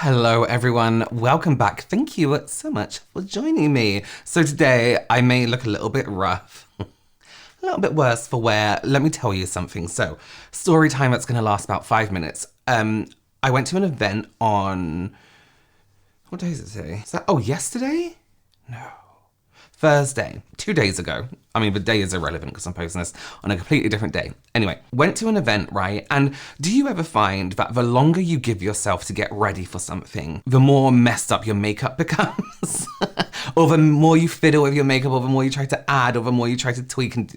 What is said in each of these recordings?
Hello everyone, welcome back. Thank you so much for joining me. So today I may look a little bit rough, a little bit worse for wear. Let me tell you something. So story time that's gonna last about 5 minutes. I went to an event on, what day is it today? Yesterday? No. Thursday, 2 days ago. I mean, the day is irrelevant because I'm posting this on a completely different day. Anyway, went to an event, right? And do you ever find that the longer you give yourself to get ready for something, the more messed up your makeup becomes? Or the more you fiddle with your makeup, or the more you try to add, or the more you try to tweak and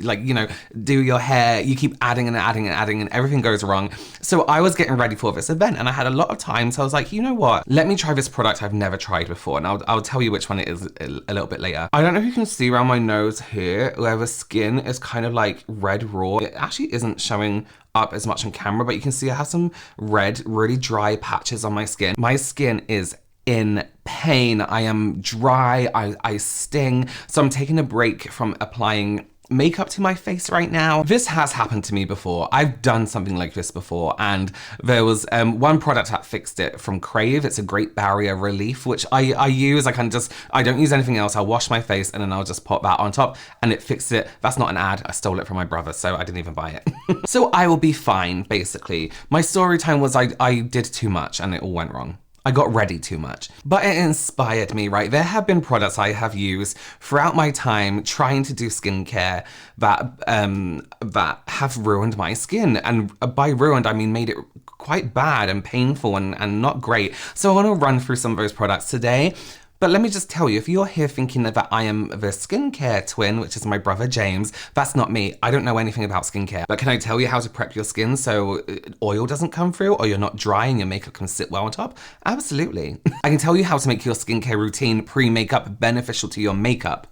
do your hair, you keep adding and adding and adding and everything goes wrong. So I was getting ready for this event and I had a lot of time. So I was like, you know what? Let me try this product I've never tried before. And I'll tell you which one it is a little bit later. I don't know if you can see around my nose here, where the skin is kind of like red raw. It actually isn't showing up as much on camera, but you can see I have some red, really dry patches on my skin. My skin is in pain. I am dry, I sting. So I'm taking a break from applying makeup to my face right now. This has happened to me before. I've done something like this before, and there was one product that fixed it from Crave. It's a Great Barrier Relief, which I use. I don't use anything else. I'll wash my face and then I'll just pop that on top and it fixed it. That's not an ad. I stole it from my brother, so I didn't even buy it. So I will be fine, basically. My story time was I did too much and it all went wrong. I got ready too much, but it inspired me, right? There have been products I have used throughout my time trying to do skincare that have ruined my skin. And by ruined, I mean made it quite bad and painful and not great. So I want to run through some of those products today. But let me just tell you, if you're here thinking that I am the skincare twin, which is my brother James, that's not me. I don't know anything about skincare. But can I tell you how to prep your skin so oil doesn't come through, or you're not dry and your makeup can sit well on top? Absolutely. I can tell you how to make your skincare routine pre-makeup beneficial to your makeup,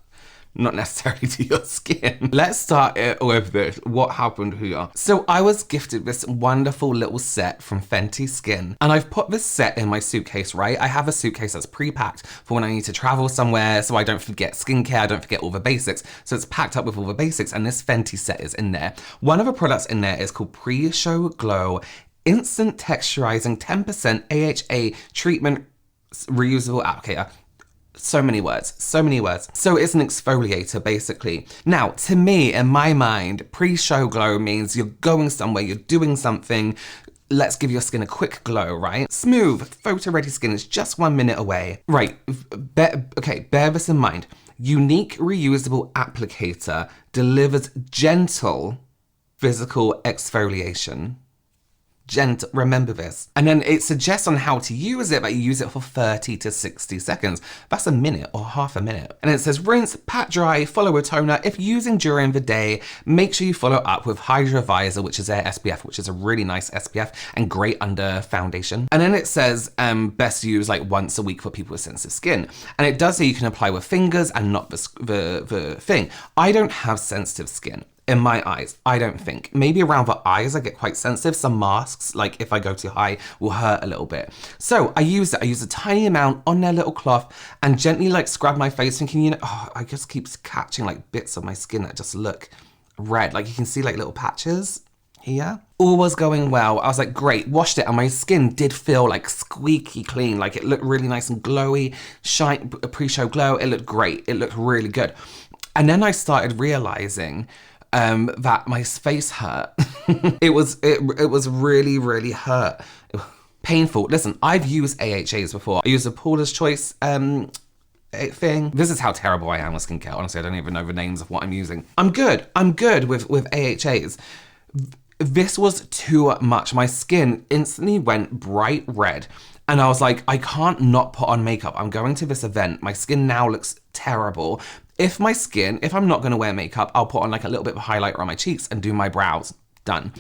not necessarily to your skin. Let's start with this. What happened here? So I was gifted this wonderful little set from Fenty Skin, and I've put this set in my suitcase, right? I have a suitcase that's pre-packed for when I need to travel somewhere, so I don't forget skincare, I don't forget all the basics. So it's packed up with all the basics, and this Fenty set is in there. One of the products in there is called Pre-Show Glow Instant Texturizing 10% AHA Treatment Reusable Applicator. So many words. So it's an exfoliator, basically. Now, to me, in my mind, pre-show glow means you're going somewhere, you're doing something. Let's give your skin a quick glow, right? Smooth, photo-ready skin is just 1 minute away. Right, bear this in mind. Unique reusable applicator delivers gentle physical exfoliation. Gentle, remember this. And then it suggests on how to use it, but you use it for 30 to 60 seconds. That's a minute or half a minute. And it says rinse, pat dry, follow a toner. If using during the day, make sure you follow up with Hydra Visor, which is their SPF, which is a really nice SPF and great under foundation. And then it says best use like once a week for people with sensitive skin. And it does say you can apply with fingers and not the thing. I don't have sensitive skin. In my eyes, I don't think. Maybe around the eyes I get quite sensitive. Some masks, like if I go too high, will hurt a little bit. So I use it. I use a tiny amount on their little cloth and gently like scrub my face, thinking, I just keep catching like bits of my skin that just look red. Like you can see like little patches here. All was going well. I was like, great, washed it, and my skin did feel like squeaky clean. Like it looked really nice and glowy, shine, pre-show glow. It looked great. It looked really good. And then I started realizing that my face hurt. It was really, really hurt. Painful. Listen, I've used AHAs before. I used a Paula's Choice thing. This is how terrible I am with skincare. Honestly, I don't even know the names of what I'm using. I'm good with AHAs. This was too much. My skin instantly went bright red. And I was like, I can't not put on makeup. I'm going to this event. My skin now looks terrible. If I'm not gonna wear makeup, I'll put on like a little bit of highlighter on my cheeks and do my brows. Done.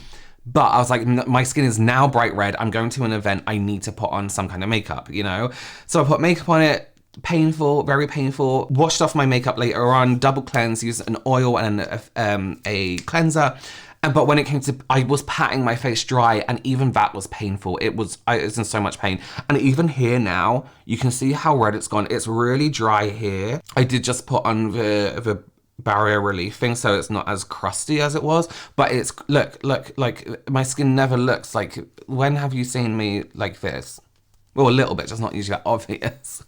But I was like, my skin is now bright red. I'm going to an event. I need to put on some kind of makeup, So I put makeup on it. Painful, very painful. Washed off my makeup later on. Double cleanse, used an oil and a cleanser. But when it came to, I was patting my face dry, and even that was painful. I was in so much pain. And even here now, you can see how red it's gone. It's really dry here. I did just put on the barrier relief thing, so it's not as crusty as it was. But it's, look, like my skin never looks like, when have you seen me like this? Well, a little bit, just not usually that obvious.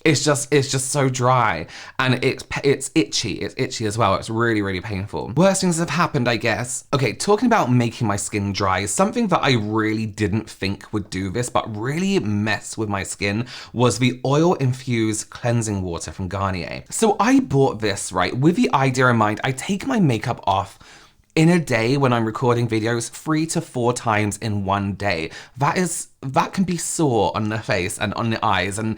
It's just so dry, and it's itchy. It's itchy as well. It's really, really painful. Worst things have happened, I guess. Okay, talking about making my skin dry, something that I really didn't think would do this, but really mess with my skin, was the Oil-Infused cleansing water from Garnier. So I bought this, right, with the idea in mind. I take my makeup off in a day when I'm recording videos 3 to 4 times in one day. That can be sore on the face and on the eyes. And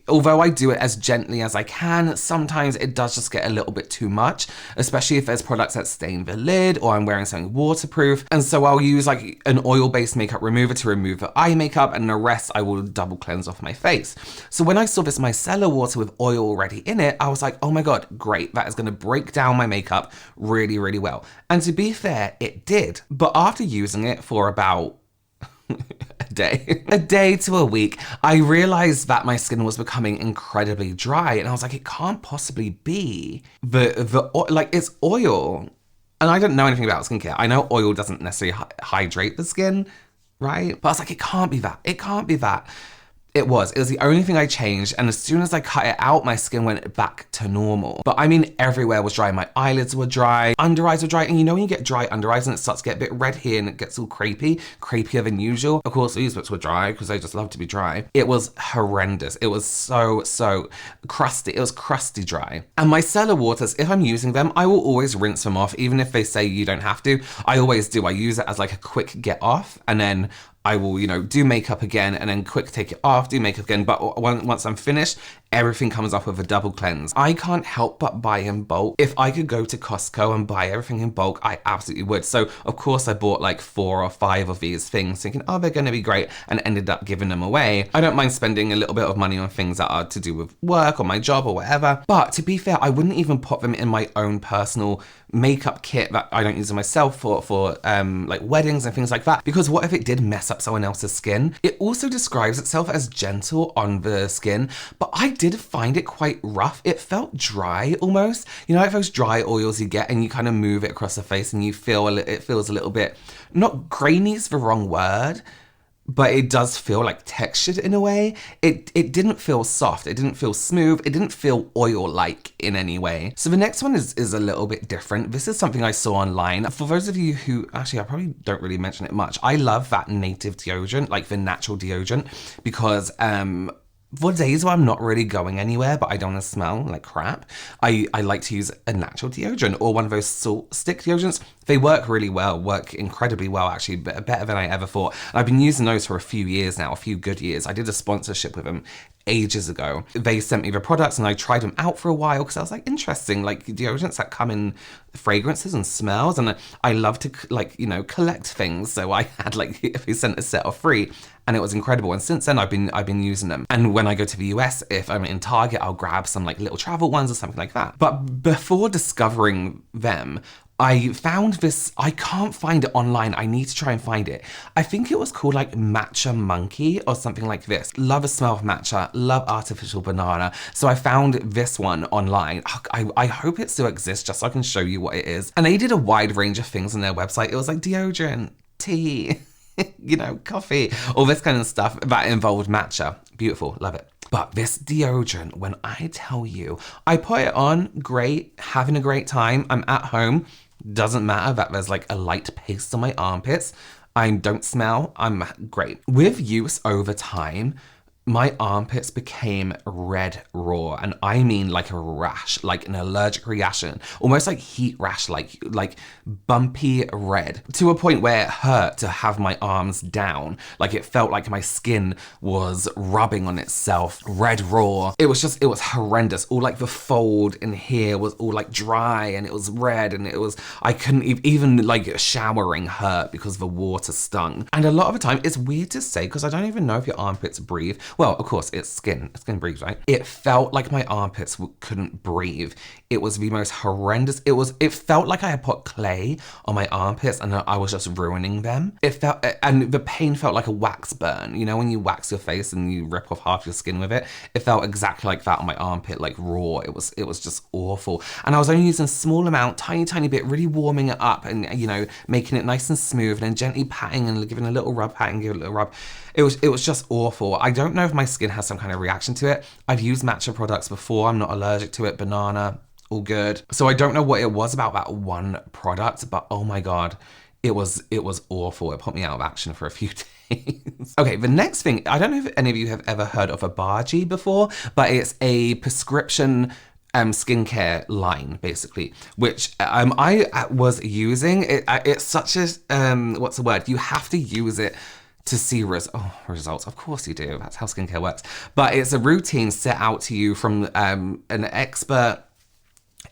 although I do it as gently as I can, sometimes it does just get a little bit too much, especially if there's products that stain the lid or I'm wearing something waterproof. And so I'll use like an oil-based makeup remover to remove the eye makeup, and the rest I will double cleanse off my face. So when I saw this micellar water with oil already in it, I was like, oh my God, great. That is gonna break down my makeup really, really well. And to be fair, it did. But after using it for about a day to a week, I realized that my skin was becoming incredibly dry, and I was like, it can't possibly be it's oil. And I don't know anything about skincare. I know oil doesn't necessarily hydrate the skin, right? But I was like, it can't be that. It can't be that. It was the only thing I changed, and as soon as I cut it out, my skin went back to normal. But I mean, everywhere was dry. My eyelids were dry, under eyes were dry, and you know when you get dry under eyes and it starts to get a bit red here and it gets all crepey, creepier than usual? Of course, these bits were dry because I just love to be dry. It was horrendous. It was so crusty. It was crusty dry. And my micellar waters, if I'm using them, I will always rinse them off, even if they say you don't have to. I always do. I use it as like a quick get off, and then I will, do makeup again and then quick take it off, do makeup again. But once I'm finished, everything comes off with a double cleanse. I can't help but buy in bulk. If I could go to Costco and buy everything in bulk, I absolutely would. So of course I bought like 4 or 5 of these things thinking, oh, they're gonna be great, and ended up giving them away. I don't mind spending a little bit of money on things that are to do with work or my job or whatever. But to be fair, I wouldn't even put them in my own personal makeup kit that I don't use it myself for like weddings and things like that, because what if it did mess up someone else's skin? It also describes itself as gentle on the skin, but I did find it quite rough. It felt dry almost. You know, like those dry oils you get and you kind of move it across the face and you feel it feels a little bit, not grainy is the wrong word, but it does feel like textured in a way. It didn't feel soft, it didn't feel smooth, it didn't feel oil-like in any way. So the next one is a little bit different. This is something I saw online. For those of you who, actually I probably don't really mention it much, I love that native deodorant, like the natural deodorant, because for days where I'm not really going anywhere, but I don't want to smell like crap, I like to use a natural deodorant or one of those salt stick deodorants. They work really well, work incredibly well, actually, better than I ever thought. And I've been using those for a few years now, a few good years. I did a sponsorship with them ages ago. They sent me the products and I tried them out for a while because I was like, interesting, like deodorants that come in fragrances and smells. And I love to collect things. So I had if they sent a set of 3, and it was incredible. And since then I've been using them. And when I go to the US, if I'm in Target, I'll grab some little travel ones or something like that. But before discovering them, I found this, I can't find it online. I need to try and find it. I think it was called Matcha Monkey or something like this. Love the smell of matcha, love artificial banana. So I found this one online. I hope it still exists just so I can show you what it is. And they did a wide range of things on their website. It was like deodorant, tea, coffee, all this kind of stuff that involved matcha. Beautiful, love it. But this deodorant, when I tell you, I put it on, great, having a great time. I'm at home. Doesn't matter that there's a light paste on my armpits. I don't smell. I'm great. With use over time, my armpits became red raw, and I mean like a rash, like an allergic reaction, almost like heat rash, like bumpy red, to a point where it hurt to have my arms down. It felt like my skin was rubbing on itself, red raw. It was horrendous. All the fold in here was all dry, and it was red, and I couldn't even showering hurt because the water stung. And a lot of the time, it's weird to say because I don't even know if your armpits breathe. well, of course, it's skin breathes, right? It felt like my armpits couldn't breathe. It was the most horrendous. It felt like I had put clay on my armpits and I was just ruining them. It felt, and the pain felt like a wax burn. You know, when you wax your face and you rip off half your skin with it, it felt exactly like that on my armpit, like raw. It was just awful. And I was only using a small amount, tiny bit, really warming it up and, you know, making it nice and smooth and then gently patting and giving a little rub, patting, give it a little rub. It was just awful. I don't know if my skin has some kind of reaction to it. I've used matcha products before. I'm not allergic to it. Banana, all good. So I don't know what it was about that one product, but oh my God, it was awful. It put me out of action for a few days. Okay, the next thing, I don't know if any of you have ever heard of Obagi before, but it's a prescription skincare line, basically, which I was using. It's such a, what's the word? You have to use it to see results. Of course you do. That's how skincare works. But it's a routine set out to you from an expert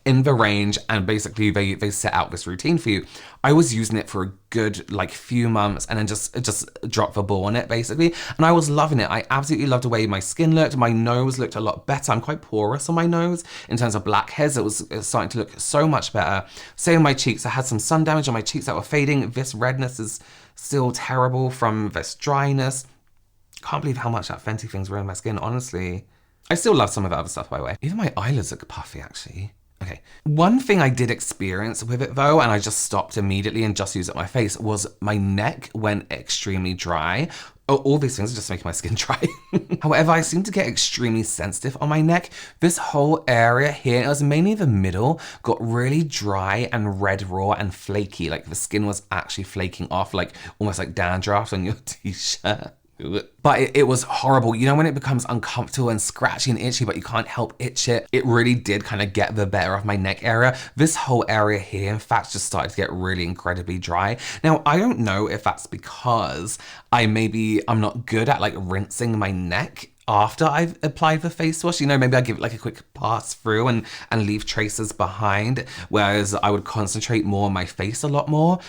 in the range, and basically they set out this routine for you. I was using it for a good like few months and then just dropped the ball on it basically, and I was loving it. I absolutely loved the way my skin looked. My nose looked a lot better. I'm quite porous on my nose in terms of blackheads. It was starting to look so much better. Same with my cheeks. I had some sun damage on my cheeks that were fading. This redness is still terrible from this dryness. Can't believe how much that Fenty thing's ruined my skin, honestly. I still love some of the other stuff, by the way. Even my eyelids look puffy, actually. Okay. One thing I did experience with it though, and I just stopped immediately and just used it on my face, was my neck went extremely dry. All these things are just making my skin dry. However, I seem to get extremely sensitive on my neck. This whole area here, it was mainly the middle, got really dry and red raw and flaky. Like the skin was actually flaking off, like almost like dandruff on your t-shirt. But it was horrible. You know when it becomes uncomfortable and scratchy and itchy, but you can't help itch it? It really did kind of get the better of my neck area. This whole area here, in fact, just started to get really incredibly dry. Now, I don't know if that's because I'm not good at like rinsing my neck after I've applied the face wash. You know, maybe I give it like a quick pass through and leave traces behind, whereas I would concentrate more on my face a lot more.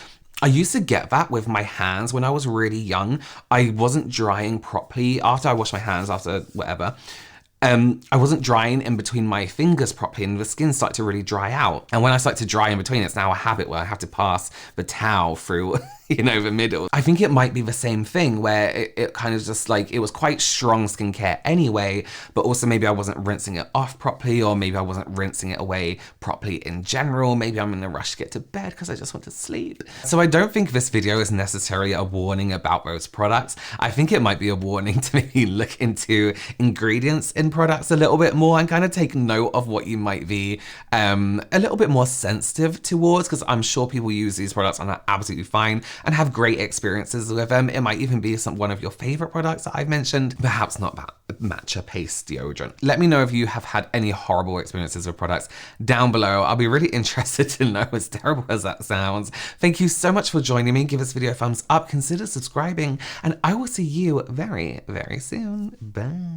I used to get that with my hands when I was really young. I wasn't drying properly after I washed my hands, after whatever. I wasn't drying in between my fingers properly and the skin started to really dry out. And when I start to dry in between, it's now a habit where I have to pass the towel through, you know, the middle. I think it might be the same thing where it kind of just like, it was quite strong skincare anyway, but also maybe I wasn't rinsing it off properly, or maybe I wasn't rinsing it away properly in general. Maybe I'm in a rush to get to bed because I just want to sleep. So I don't think this video is necessarily a warning about those products. I think it might be a warning to maybe look into ingredients in products a little bit more and kind of take note of what you might be a little bit more sensitive towards, because I'm sure people use these products and are absolutely fine and have great experiences with them. It might even be one of your favorite products that I've mentioned, perhaps not that matcha paste deodorant. Let me know if you have had any horrible experiences with products down below. I'll be really interested to know, as terrible as that sounds. Thank you so much for joining me. Give this video a thumbs up, consider subscribing, and I will see you very, very soon. Bye.